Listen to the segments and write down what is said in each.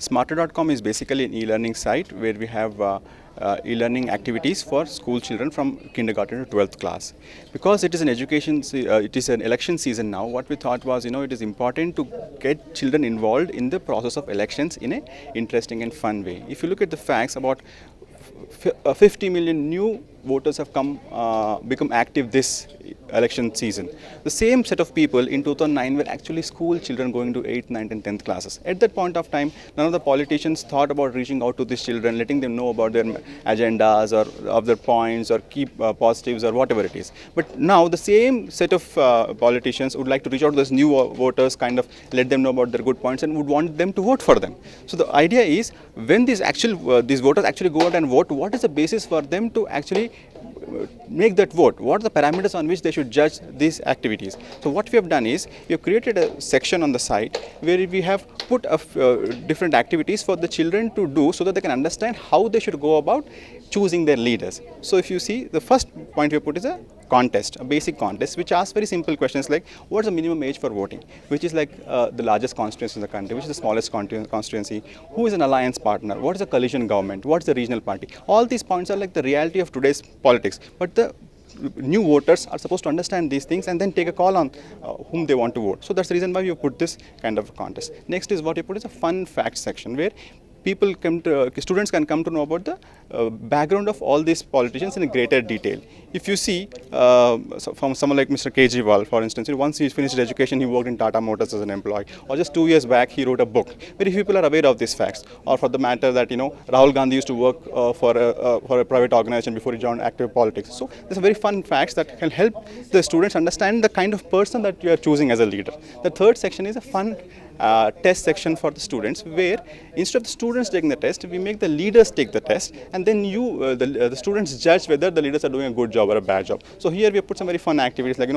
Smarter.com is basically an e-learning site where we have e-learning activities for school children from kindergarten to 12th class. Because it is an it is an election season now, what we thought was, it is important to get children involved in the process of elections in a interesting and fun way. If you look at the facts, about 50 million new voters have become active this election season. The same set of people in 2009 were actually school children going to 8th, 9th and 10th classes. At that point of time, none of the politicians thought about reaching out to these children, letting them know about their agendas or of their points or key positives or whatever it is. But now the same set of politicians would like to reach out to those new voters, kind of let them know about their good points and would want them to vote for them. So the idea is, when these voters actually go out and vote, what is the basis for them to actually make that vote? What are the parameters on which they should judge these activities? So what we have done is, we have created a section on the site where we have put different activities for the children to do, so that they can understand how they should go about choosing their leaders. So if you see, the first point we have put is a contest, a basic contest, which asks very simple questions like, what is the minimum age for voting, which is like the largest constituency in the country, which is the smallest constituency, who is an alliance partner, what is a coalition government, what is the regional party. All these points are like the reality of today's politics, but the new voters are supposed to understand these things and then take a call on whom they want to vote. So that's the reason why we have put this kind of a contest. Next is what we put is a fun facts section, where students can come to know about the background of all these politicians in a greater detail. If you see, from someone like Mr. Kejriwal, for instance, once he finished education, he worked in Tata Motors as an employee. Or just 2 years back, he wrote a book. Very few people are aware of these facts. Or for the matter that, Rahul Gandhi used to work for a private organization before he joined active politics. So there's a very fun facts that can help the students understand the kind of person that you are choosing as a leader. The third section is a fun test section for the students, where instead of the students taking the test, we make the leaders take the test, and then the students judge whether the leaders are doing a good job or a bad job. So here we have put some very fun activities like,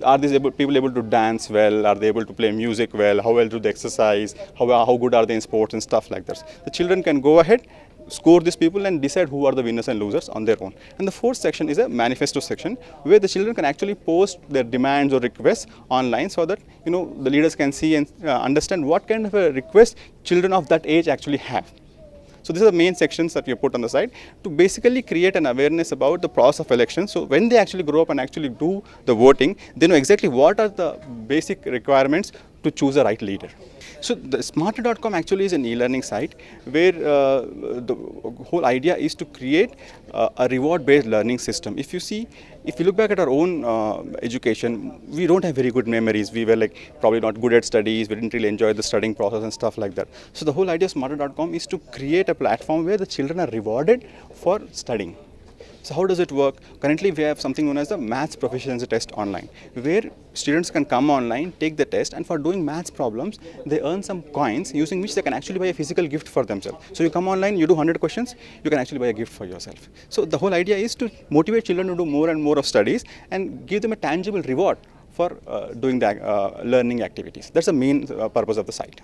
are these people able to dance well, are they able to play music well, how well do they exercise, how good are they in sports and stuff like that. The children can go ahead, score these people and decide who are the winners and losers on their own. And the fourth section is a manifesto section, where the children can actually post their demands or requests online, so that the leaders can see and understand what kind of a request children of that age actually have. So these are the main sections that we have put on the site to basically create an awareness about the process of elections. So when they actually grow up and actually do the voting, they know exactly what are the basic requirements to choose a right leader. So the Smarter.com actually is an e-learning site where the whole idea is to create a reward-based learning system. If you look back at our own education, we don't have very good memories. We were probably not good at studies. We didn't really enjoy the studying process and stuff like that. So the whole idea of Smarter.com is to create a platform where the children are rewarded for studying. So how does it work? Currently, we have something known as the Maths Proficiency Test online, where students can come online, take the test, and for doing maths problems, they earn some coins using which they can actually buy a physical gift for themselves. So you come online, you do 100 questions, you can actually buy a gift for yourself. So the whole idea is to motivate children to do more and more of studies and give them a tangible reward for doing the learning activities. That's the main purpose of the site.